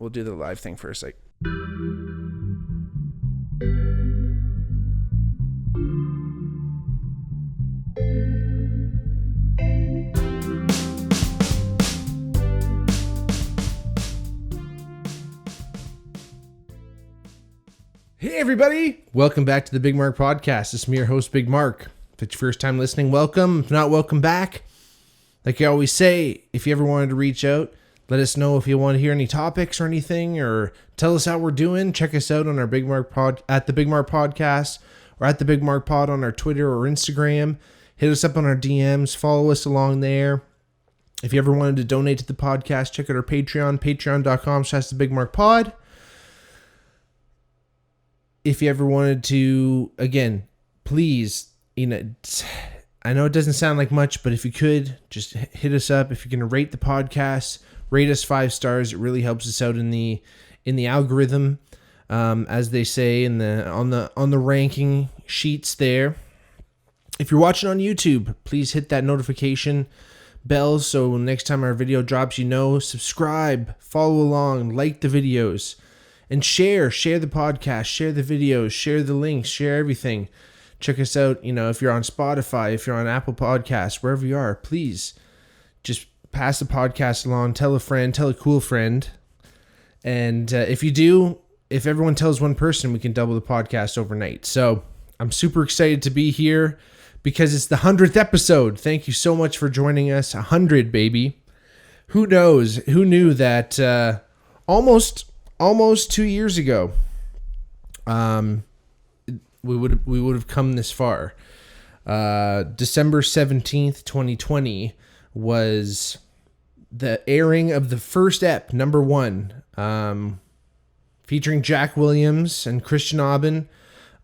we'll do the live thing first. Like, hey everybody, welcome back to the Bigmark podcast. This is me, your host, Bigmark. If it's your first time listening, welcome. If not, welcome back. Like I always say, if you ever wanted to reach out, let us know if you want to hear any topics or anything, or tell us how we're doing. Check us out on our Bigmark pod at the Bigmark podcast, or at the Bigmark pod on our Twitter or Instagram. Hit us up on our DMs. Follow us along there. If you ever wanted to donate to the podcast, check out our Patreon, patreon.com/thebigmarkpod. If you ever wanted to, again, please, I know it doesn't sound like much, but if you could, just hit us up. If you're going to rate the podcast, rate us 5 stars. It really helps us out in the algorithm, as they say on the ranking sheets there. If you're watching on YouTube, please hit that notification bell so next time our video drops, subscribe, follow along, like the videos, and share the podcast, share the videos, share the links, share everything. Check us out, if you're on Spotify, if you're on Apple Podcasts, wherever you are, please just pass the podcast along, tell a friend, tell a cool friend. And if everyone tells one person, we can double the podcast overnight. So I'm super excited to be here because it's the 100th episode. Thank you so much for joining us. 100, baby. Who knows? Who knew that almost 2 years ago, we would have come this far. December 17th, 2020 was the airing of the first ep, number 1, featuring Jack Williams and Christian Aubin.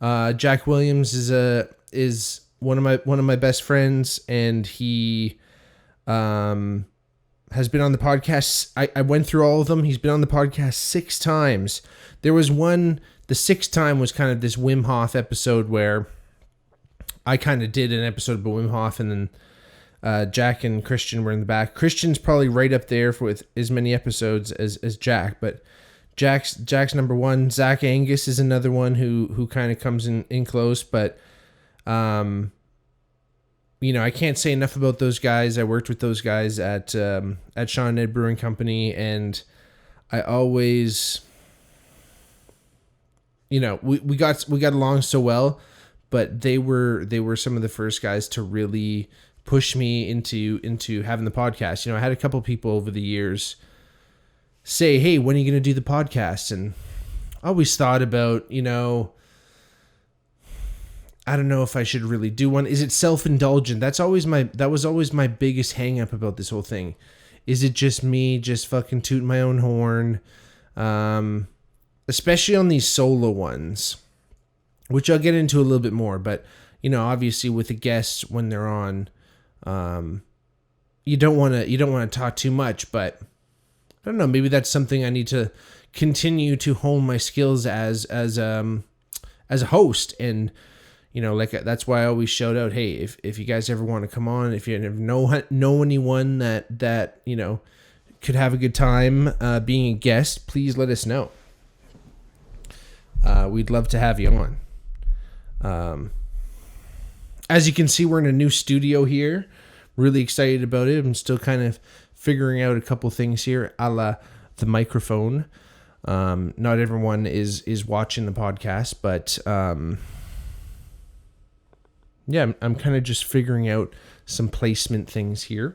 Jack Williams is one of my best friends, and he has been on the podcast. I went through all of them. He's been on the podcast 6 times. There was one, the 6th time was kind of this Wim Hof episode where I kind of did an episode about Wim Hof, and then Jack and Christian were in the back. Christian's probably right up there with as many episodes as Jack, but Jack's number 1. Zach Angus is another one who kind of comes in close, but I can't say enough about those guys. I worked with those guys at Sean and Ed Brewing Company, and I always, we got along so well, but they were some of the first guys to really push me into having the podcast. I had a couple people over the years say, "Hey, when are you going to do the podcast?" And I always thought about, I don't know if I should really do one. Is it self-indulgent? That was always my biggest hang up about this whole thing. Is it just me just fucking tooting my own horn? Especially on these solo ones, which I'll get into a little bit more, but obviously with the guests when they're on, you don't want to talk too much, but I don't know, maybe that's something I need to continue to hone my skills as a host. And that's why I always shout out, hey, if you guys ever want to come on, if you ever know anyone that could have a good time being a guest, please let us know. We'd love to have you on. As you can see, we're in a new studio here. Really excited about it. I'm still kind of figuring out a couple things here, a la the microphone. Not everyone is watching the podcast, but yeah, I'm kind of just figuring out some placement things here.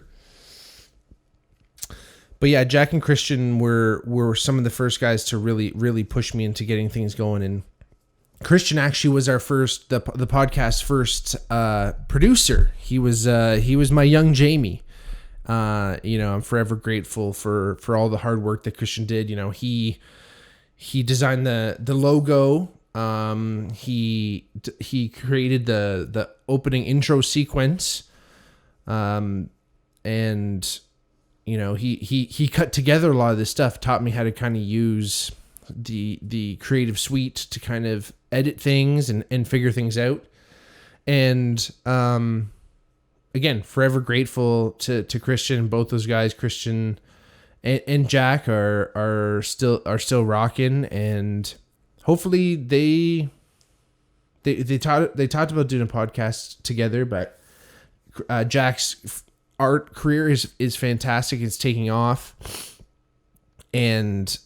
But yeah, Jack and Christian were some of the first guys to really push me into getting things going. And Christian actually was our the podcast's first producer. He was my young Jamie. I'm forever grateful for all the hard work that Christian did. He designed the logo. He created the opening intro sequence. And he cut together a lot of this stuff, taught me how to kind of use the creative suite to kind of edit things and figure things out. And again, forever grateful to Christian, both those guys, Christian and Jack are still rocking, and hopefully they talked about doing a podcast together, but Jack's art career is fantastic. It's taking off, and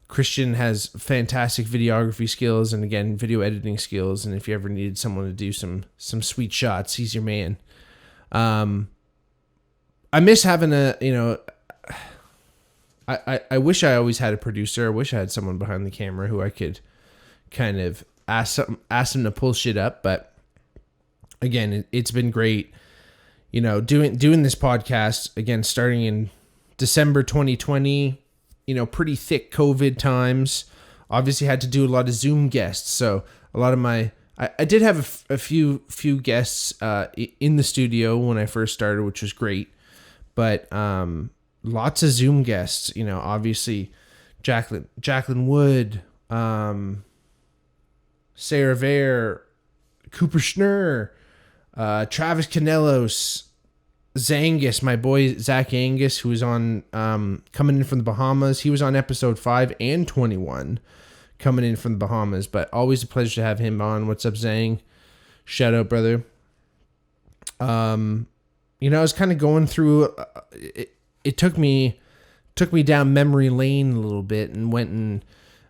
Christian has fantastic videography skills and, again, video editing skills. And if you ever needed someone to do some sweet shots, he's your man. I miss having I wish I always had a producer. I wish I had someone behind the camera who I could kind of ask them to pull shit up. But again, it's been great, doing this podcast again, starting in December 2020, pretty thick COVID times. Obviously had to do a lot of Zoom guests. So a lot of I did have a few guests in the studio when I first started, which was great. But lots of Zoom guests, obviously Jacqueline Wood, Sarah Vare, Cooper Schnurr, Travis Canelos, Zangus, my boy Zach Angus, who was on coming in from the Bahamas. He was on episode 5 and 21 coming in from the Bahamas, but always a pleasure to have him on. What's up, Zang? Shout out, brother. I was kind of going through it took me down memory lane a little bit, and went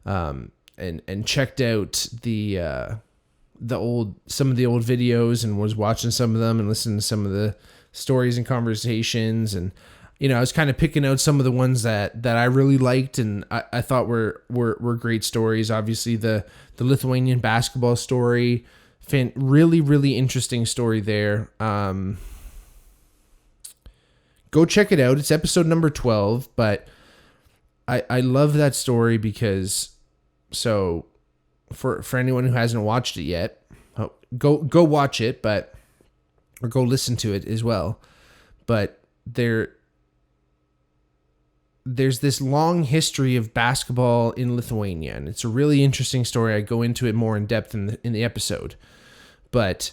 and checked out some of the old videos, and was watching some of them and listening to some of the stories and conversations. And I was kind of picking out some of the ones that I really liked and I thought were great stories. Obviously the Lithuanian basketball story, really, really interesting story there. Go check it out. It's episode number 12, but I love that story because, so for anyone who hasn't watched it yet, go watch it, or go listen to it as well. But there's this long history of basketball in Lithuania, and it's a really interesting story. I go into it more in depth in the episode, but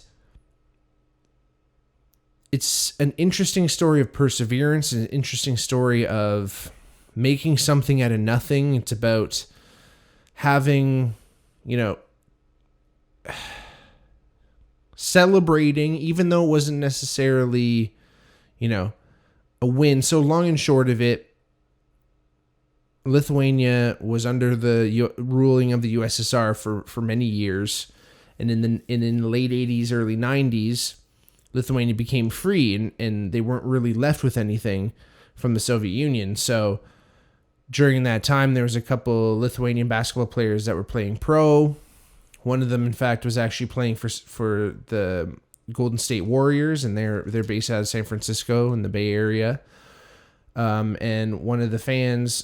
it's an interesting story of perseverance, an interesting story of making something out of nothing. It's about having, celebrating, even though it wasn't necessarily, a win. So long and short of it, Lithuania was under the ruling of the USSR for many years, and in the late 80s, early 90s, Lithuania became free, and they weren't really left with anything from the Soviet Union. So during that time, there was a couple Lithuanian basketball players that were playing pro. One of them, in fact, was actually playing for the Golden State Warriors, and they're based out of San Francisco in the Bay Area. And one of the fans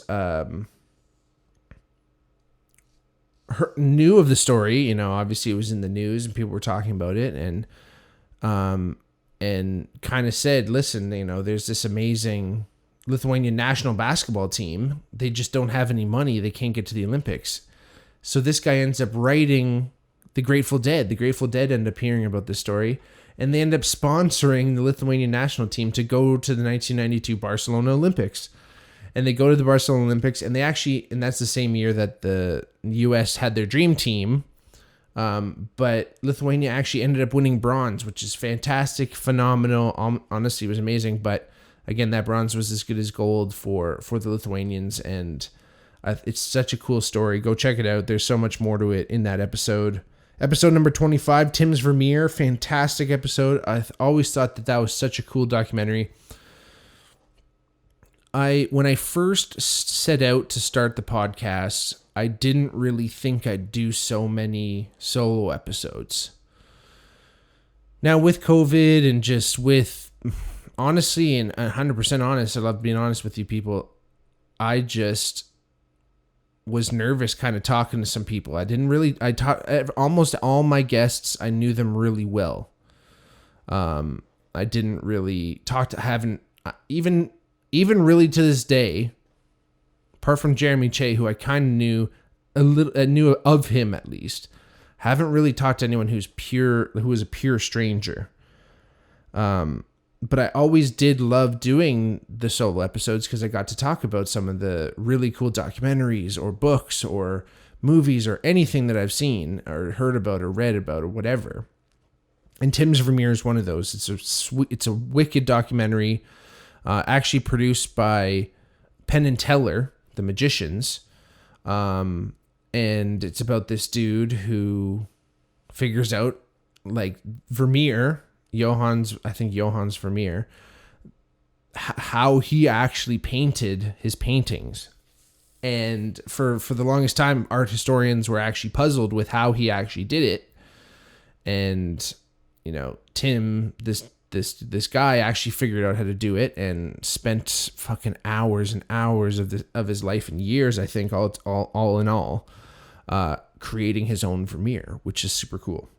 knew of the story. Obviously it was in the news and people were talking about it, and kind of said, listen, there's this amazing Lithuanian national basketball team. They just don't have any money. They can't get to the Olympics. So this guy ends up writing the Grateful Dead. The Grateful Dead end up hearing about this story, and they end up sponsoring the Lithuanian national team to go to the 1992 Barcelona Olympics. And they go to the Barcelona Olympics, and and that's the same year that the U.S. had their dream team. But Lithuania actually ended up winning bronze, which is fantastic, phenomenal. Honestly, it was amazing. But again, that bronze was as good as gold for the Lithuanians, and it's such a cool story. Go check it out. There's so much more to it in that episode. Episode number 25, Tim's Vermeer, fantastic episode. I always thought that was such a cool documentary. When I first set out to start the podcast, I didn't really think I'd do so many solo episodes. Now with COVID and just with, honestly, and 100% honest, I love being honest with you people, I just was nervous kind of talking to some people. Almost all my guests, I knew them really well. I didn't really even really to this day, apart from Jeremy Che, who I kind of knew knew of him at least, haven't really talked to anyone who was a pure stranger. but I always did love doing the solo episodes because I got to talk about some of the really cool documentaries or books or movies or anything that I've seen or heard about or read about or whatever. And Tim's Vermeer is one of those. It's a wicked documentary, actually produced by Penn and Teller, the magicians. And it's about this dude who figures out, like, Vermeer, Johannes Vermeer, how he actually painted his paintings. And for the longest time, art historians were actually puzzled with how he actually did it. And, you know, Tim, this guy actually figured out how to do it and spent fucking hours and hours of his life and years, I think, all in all, creating his own Vermeer, which is super cool.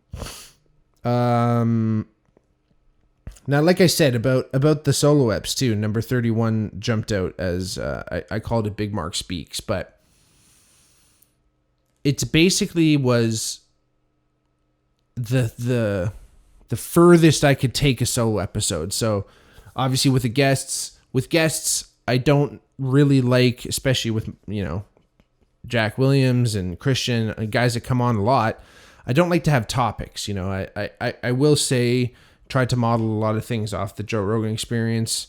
Now, like I said about the solo eps too, number 31 jumped out as I called it Bigmark Speaks, but it's basically was the furthest I could take a solo episode. So obviously with guests, I don't really like, especially with, you know, Jack Williams and Christian, guys that come on a lot, I don't like to have topics. You know, I will say, try to model a lot of things off the Joe Rogan Experience.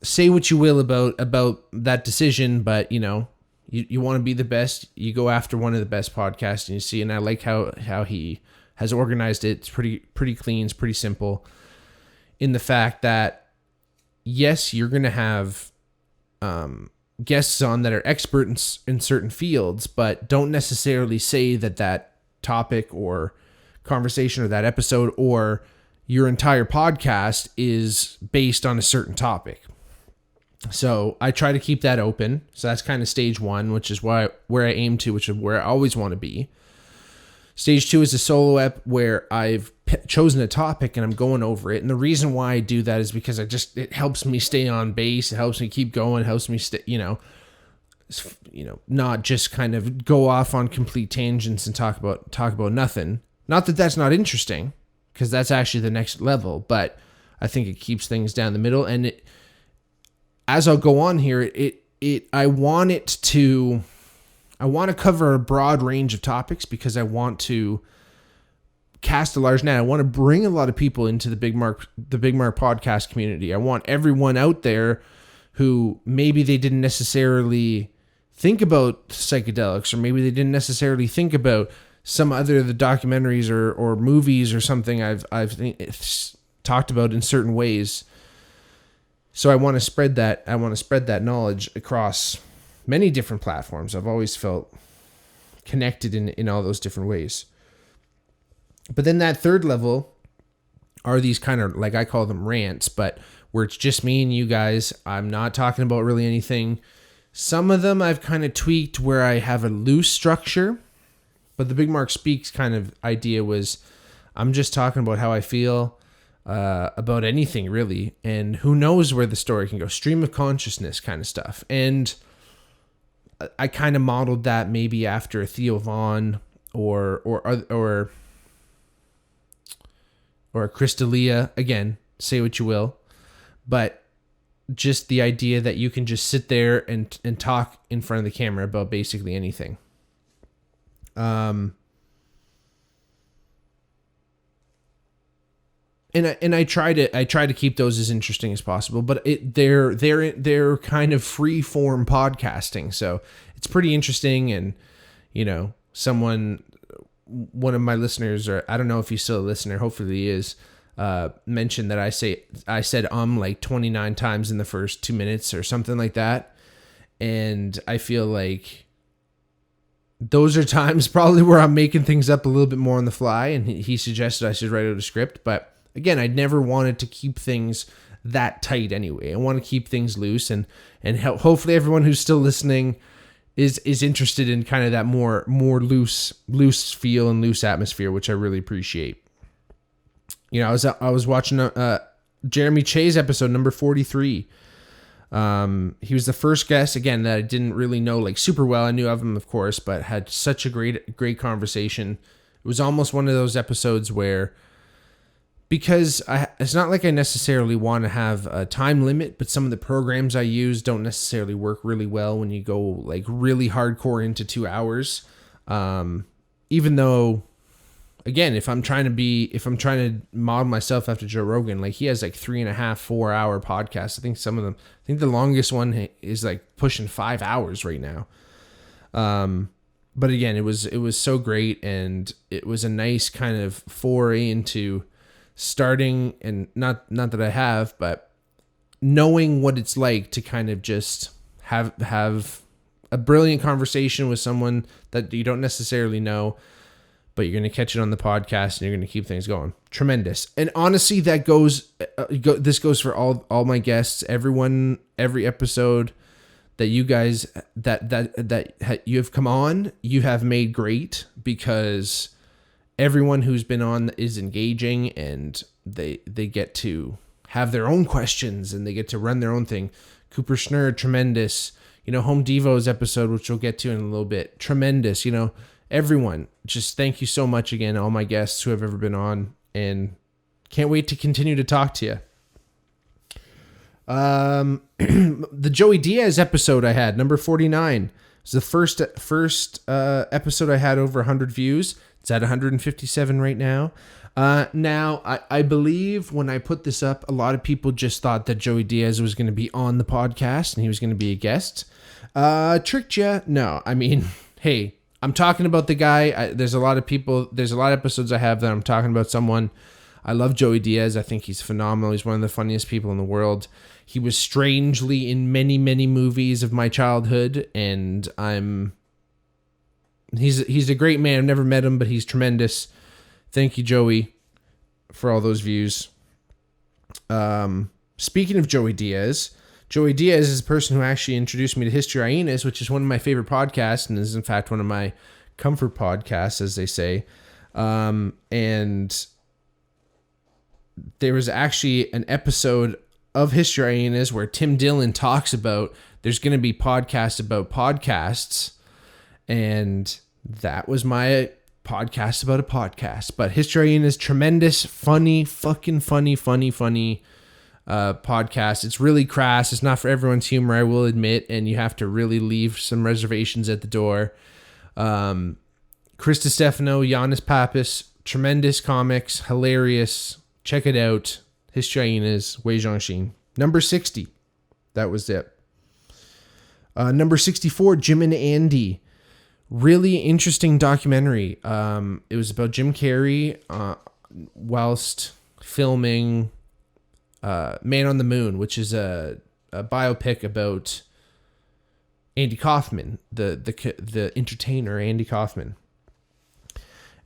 Say what you will about that decision, but, you know, you want to be the best, you go after one of the best podcasts, and you see, and I like how he has organized it. It's pretty clean, it's pretty simple, in the fact that, yes, you're going to have guests on that are expert in certain fields, but don't necessarily say that topic or conversation or that episode or your entire podcast is based on a certain topic. So I try to keep that open. So that's kind of stage one, which is where I aim to, which is where I always want to be. Stage two is a solo ep where I've chosen a topic and I'm going over it. And the reason why I do that is because it helps me stay on base. It helps me keep going. It helps me stay, not just kind of go off on complete tangents and talk about nothing. Not that that's not interesting, because that's actually the next level, but I think it keeps things down the middle. And as I'll go on here, I want to cover a broad range of topics because I want to cast a large net. I want to bring a lot of people into the Bigmark podcast community. I want everyone out there who maybe they didn't necessarily think about psychedelics, or maybe they didn't necessarily think about some other of the documentaries or movies or something I've talked about in certain ways. So I want to spread that. I want to spread that knowledge across many different platforms. I've always felt connected in all those different ways. But then that third level are these kind of, like I call them rants, but where it's just me and you guys. I'm not talking about really anything. Some of them I've kind of tweaked where I have a loose structure, but the Bigmark Speaks kind of idea was I'm just talking about how I feel about anything really, and who knows where the story can go. Stream of consciousness kind of stuff. And I kind of modeled that maybe after a Theo Vaughn or a Crystalia. Again, say what you will, but just the idea that you can just sit there and talk in front of the camera about basically anything. And I try to keep those as interesting as possible, but they're kind of free form podcasting, so it's pretty interesting. And one of my listeners, or I don't know if he's still a listener, hopefully he is, mentioned that I said like 29 times in the first 2 minutes or something like that, and I feel like those are times probably where I'm making things up a little bit more on the fly, and he suggested I should write out a script. But again, I never wanted to keep things that tight anyway. I want to keep things loose, and hopefully everyone who's still listening is interested in kind of that more loose feel and loose atmosphere, which I really appreciate. I was watching Jeremy Che's episode number 43. He was the first guest, again, that I didn't really know like super well. I knew of him, of course, but had such a great conversation. It was almost one of those episodes where because it's not like I necessarily want to have a time limit, but some of the programs I use don't necessarily work really well when you go like really hardcore into 2 hours. Even though, again, if I'm trying to model myself after Joe Rogan, like he has like 3.5, 4 hour podcasts. I think the longest one is like pushing 5 hours right now. But again, it was so great, and it was a nice kind of foray into starting, and not that I have, but knowing what it's like to kind of just have a brilliant conversation with someone that you don't necessarily know, but you're going to catch it on the podcast and you're going to keep things going. Tremendous. And honestly, that this goes for all my guests, everyone, every episode that you guys that you have come on, you have made great, because everyone who's been on is engaging, and they get to have their own questions and they get to run their own thing. Cooper Schnurr, tremendous. Home Devo's episode, which we'll get to in a little bit, tremendous. Everyone, just thank you so much again, all my guests who have ever been on, and can't wait to continue to talk to you. The Joey Diaz episode I had, number 49, was the first episode I had over 100 views. It's at 157 right now. Now, I believe when I put this up, a lot of people just thought that Joey Diaz was going to be on the podcast and he was going to be a guest. Tricked ya? No, I mean, hey, I'm talking about the guy. There's a lot of episodes I have that I'm talking about someone. I love Joey Diaz. I think he's phenomenal. He's one of the funniest people in the world. He was strangely in many, many movies of my childhood, and he's a great man. I've never met him, but he's tremendous. Thank you, Joey, for all those views. Speaking of Joey Diaz is the person who actually introduced me to History Hyenas, which is one of my favorite podcasts, and is in fact one of my comfort podcasts, as they say. And there was actually an episode of History Hyenas where Tim Dillon talks about there's going to be podcasts about podcasts, and that was my podcast about a podcast. But History Hyenas, tremendous, funny podcast. It's really crass. It's not for everyone's humor, I will admit, and you have to really leave some reservations at the door. Chris DiStefano, Giannis Pappas, tremendous comics, hilarious. Check it out. History Hyenas, Wei Zhongxin. Number 60. That was it. Number 64, Jim and Andy. Really interesting documentary. It was about Jim Carrey whilst filming Man on the Moon, which is a biopic about Andy Kaufman, the entertainer Andy Kaufman.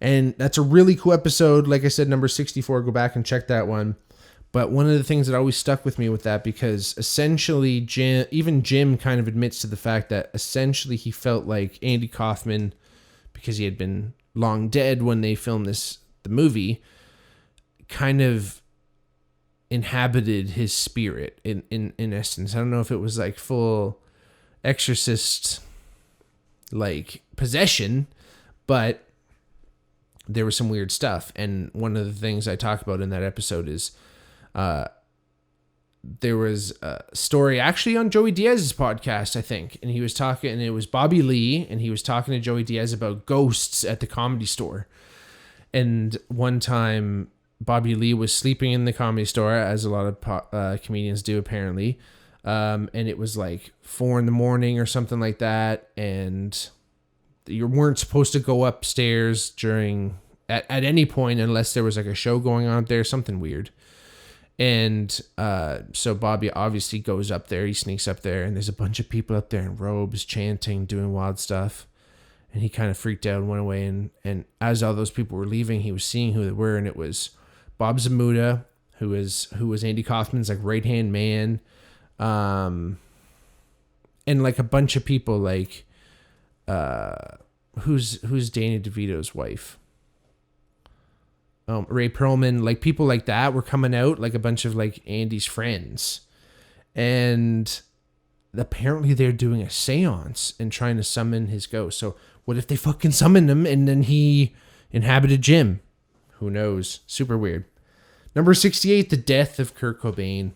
And that's a really cool episode. Like I said, number 64, go back and check that one. But one of the things that always stuck with me with that, because essentially Jim kind of admits to the fact that essentially he felt like Andy Kaufman, because he had been long dead when they filmed the movie, kind of inhabited his spirit in essence. I don't know if it was like full exorcist like possession, but there was some weird stuff. And one of the things I talk about in that episode is there was a story actually on Joey Diaz's podcast, I think, and he was talking, and it was Bobby Lee, and he was talking to Joey Diaz about ghosts at the Comedy Store. And one time Bobby Lee was sleeping in the Comedy Store, as a lot of comedians do apparently, and it was like 4 a.m. or something like that, and you weren't supposed to go upstairs at any point unless there was like a show going on up there, something weird. And so Bobby obviously goes up there, he sneaks up there, and there's a bunch of people up there in robes chanting, doing wild stuff. And he kind of freaked out and went away. And as all those people were leaving, he was seeing who they were, and it was Bob Zamuda, who was Andy Kaufman's like right-hand man. And like a bunch of people like who's Danny DeVito's wife? Ray Perlman, like people like that were coming out, like a bunch of like Andy's friends. And apparently they're doing a seance and trying to summon his ghost. So what if they fucking summoned him and then he inhabited Jim? Who knows? Super weird. Number 68, the death of Kurt Cobain.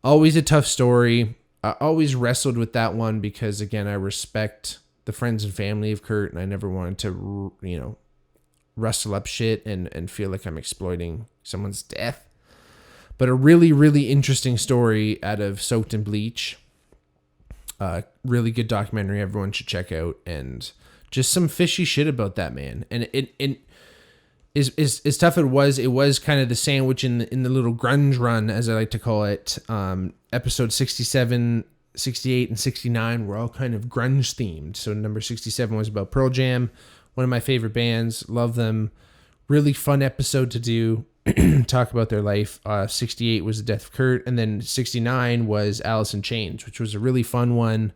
Always a tough story. I always wrestled with that one because, again, I respect the friends and family of Kurt, and I never wanted to, rustle up shit and feel like I'm exploiting someone's death. But a really, really interesting story out of Soaked in Bleach. Really good documentary everyone should check out, and just some fishy shit about that man. And it is tough. It was kind of the sandwich in the little grunge run, as I like to call it. Episode 67, 68, and 69 were all kind of grunge themed. So number 67 was about Pearl Jam, one of my favorite bands. Love them. Really fun episode to do. Talk about their life. 68 was the death of Kurt, and then 69 was Alice in Chains, which was a really fun one,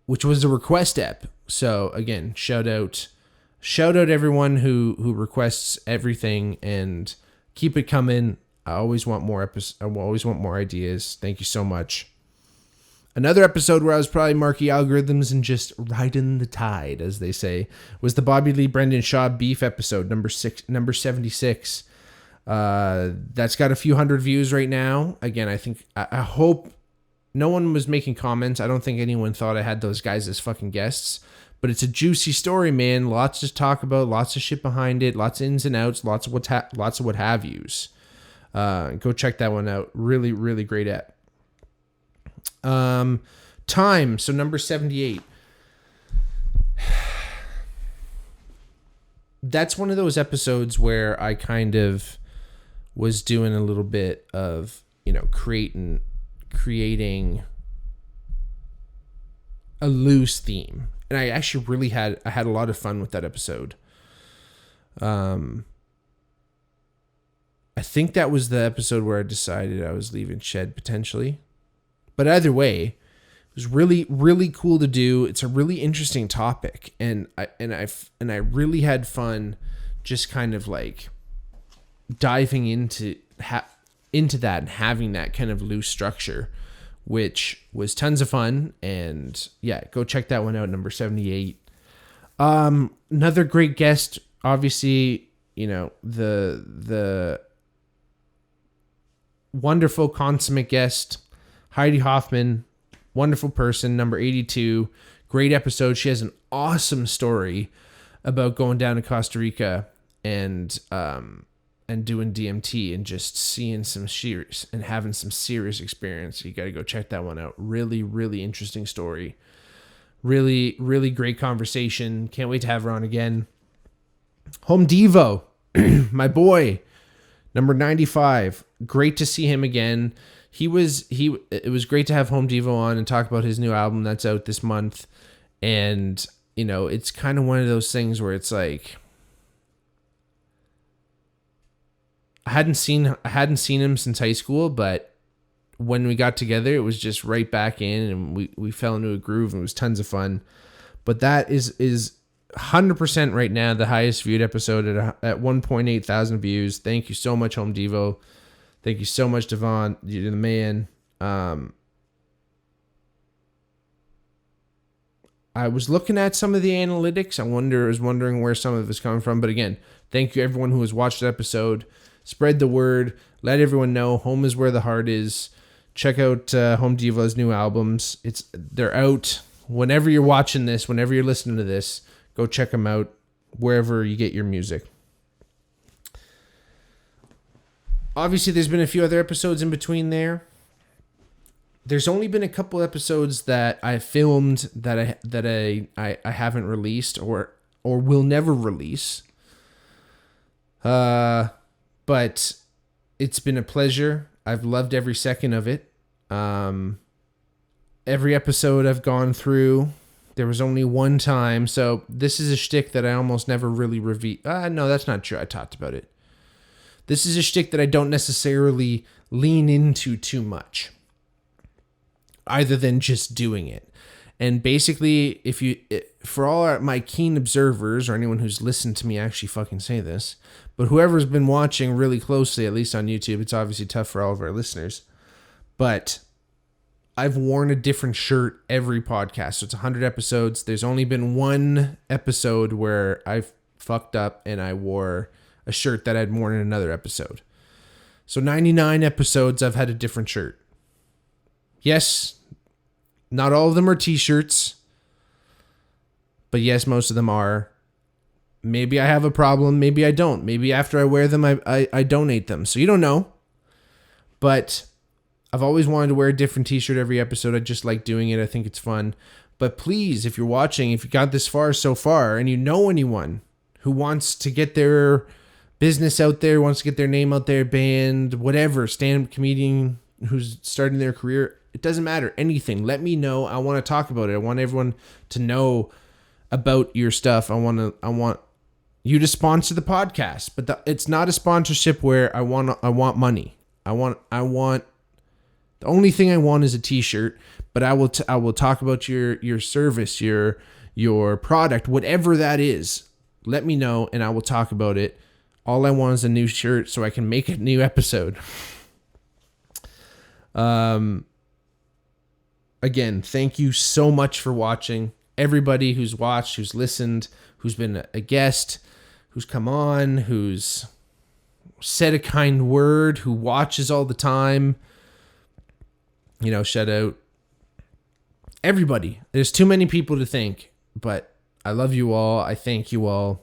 which was a request ep. So again, shout out everyone who requests everything, and keep it coming. I always want more I always want more ideas. Thank you so much. Another episode where I was probably marking algorithms and just riding the tide, as they say, was the Bobby Lee Brendan Shaw beef episode, number 76. That's got a few hundred views right now. Again, I hope no one was making comments. I don't think anyone thought I had those guys as fucking guests, but it's a juicy story, man. Lots to talk about, lots of shit behind it, lots of ins and outs, lots of what have yous. Go check that one out. Really, really great app. Time. So number 78. That's one of those episodes where I kind of was doing a little bit of, creating a loose theme. And I actually had a lot of fun with that episode. I think that was the episode where I decided I was leaving Shed potentially. But either way, it was really, really cool to do. It's a really interesting topic, and I really had fun, just kind of like diving into that and having that kind of loose structure, which was tons of fun. And yeah, go check that one out. Number 78. Another great guest, obviously, the wonderful consummate guest, Heidi Hoffman, wonderful person. Number 82, great episode. She has an awesome story about going down to Costa Rica and doing DMT and just seeing some serious and having some serious experience. You got to go check that one out. Really, really interesting story. Really, really great conversation. Can't wait to have her on again. Home Devo, my boy, number 95. Great to see him again. It was great to have Home Devo on and talk about his new album that's out this month. And, it's kind of one of those things where it's like, I hadn't seen him since high school, but when we got together, it was just right back in, and we fell into a groove, and it was tons of fun. But that is 100% right now the highest viewed episode at 1.8 thousand views. Thank you so much, Home Devo. Thank you so much, Devon. You're the man. I was looking at some of the analytics. I was wondering where some of it's coming from. But again, thank you everyone who has watched the episode. Spread the word. Let everyone know home is where the heart is. Check out Home Devo's new albums. They're out. Whenever you're watching this, whenever you're listening to this, go check them out wherever you get your music. Obviously, there's been a few other episodes in between there. There's only been a couple episodes that I filmed that I haven't released or will never release. But it's been a pleasure. I've loved every second of it. Every episode I've gone through, there was only one time. So this is a shtick that I almost never really reveal. No, that's not true. I talked about it. This is a shtick that I don't necessarily lean into too much, other than just doing it. And basically, for all my keen observers, or anyone who's listened to me actually fucking say this, but whoever's been watching really closely, at least on YouTube, it's obviously tough for all of our listeners, but I've worn a different shirt every podcast. So it's 100 episodes. There's only been one episode where I've fucked up and I wore a shirt that I'd worn in another episode. So 99 episodes, I've had a different shirt. Yes, not all of them are t-shirts, but yes, most of them are. Maybe I have a problem, maybe I don't. Maybe after I wear them, I donate them. So you don't know. But I've always wanted to wear a different t-shirt every episode. I just like doing it. I think it's fun. But please, if you're watching, if you got this far so far, and you know anyone who wants to get their business out there, wants to get their name out there, band, whatever, stand-up comedian who's starting their career, it doesn't matter, anything. Let me know. I want to talk about it. I want everyone to know about your stuff. I want you to sponsor the podcast, but it's not a sponsorship where I want money. I want the only thing I want is a t-shirt, but I will talk about your service, your product, whatever that is. Let me know and I will talk about it. All I want is a new shirt so I can make a new episode. Again, thank you so much for watching. Everybody who's watched, who's listened, who's been a guest, who's come on, who's said a kind word, who watches all the time. You know, shout out everybody. There's too many people to thank, but I love you all. I thank you all.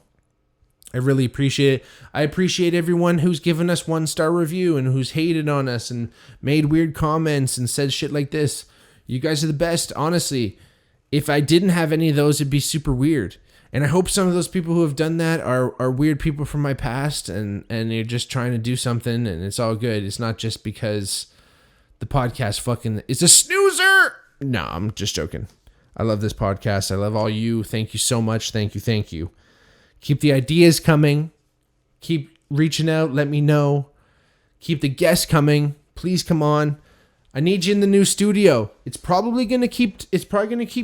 I really appreciate it. I appreciate everyone who's given us 1-star review and who's hated on us and made weird comments and said shit like this. You guys are the best. Honestly, if I didn't have any of those, it'd be super weird. And I hope some of those people who have done that are weird people from my past and they're just trying to do something and it's all good. It's not just because the podcast fucking is a snoozer. No, I'm just joking. I love this podcast. I love all you. Thank you so much. Thank you. Thank you. Keep the ideas coming. Keep reaching out. Let me know. Keep the guests coming. Please come on. I need you in the new studio. It's probably gonna keep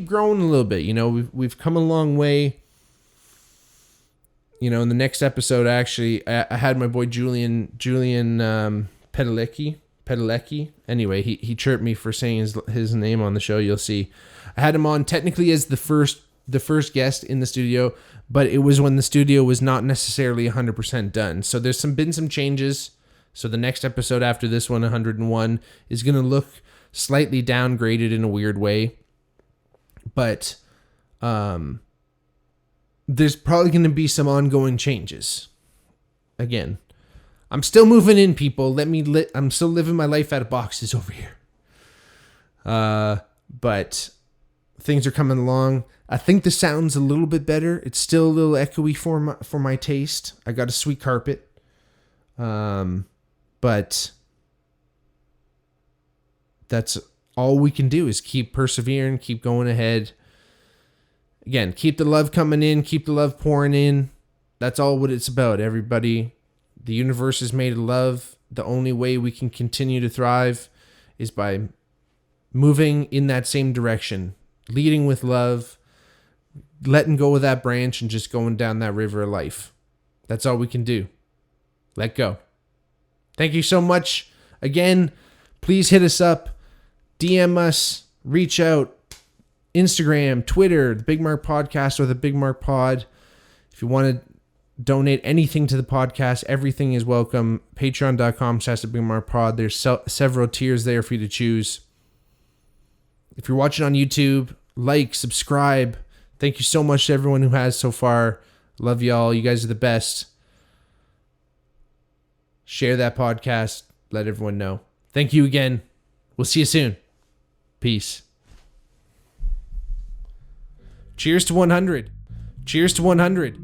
growing a little bit. You know, we've come a long way. You know, in the next episode, actually, I had my boy Julian Pedalecki. Anyway, he chirped me for saying his name on the show. You'll see. I had him on technically as the first first guest in the studio, but it was when the studio was not necessarily 100% done. So there's been some changes. So the next episode after this one, 101, is going to look slightly downgraded in a weird way. But there's probably going to be some ongoing changes. Again, I'm still moving in, people. I'm still living my life out of boxes over here. But things are coming along. I think the sound's a little bit better. It's still a little echoey for my taste. I got a sweet carpet. But that's all we can do is keep persevering, keep going ahead. Again, keep the love coming in, keep the love pouring in. That's all what it's about, everybody. The universe is made of love. The only way we can continue to thrive is by moving in that same direction, leading with love, letting go of that branch and just going down that river of life. That's all we can do. Let go. Thank you so much. Again, please hit us up, DM us, reach out, Instagram, Twitter, the Bigmark Podcast or the Bigmark Pod. If you want to donate anything to the podcast, everything is welcome. Patreon.com/BigmarkPod. There's several tiers there for you to choose. If you're watching on YouTube, like, subscribe. Thank you so much to everyone who has so far. Love y'all. You guys are the best. Share that podcast. Let everyone know. Thank you again. We'll see you soon. Peace. Cheers to 100. Cheers to 100.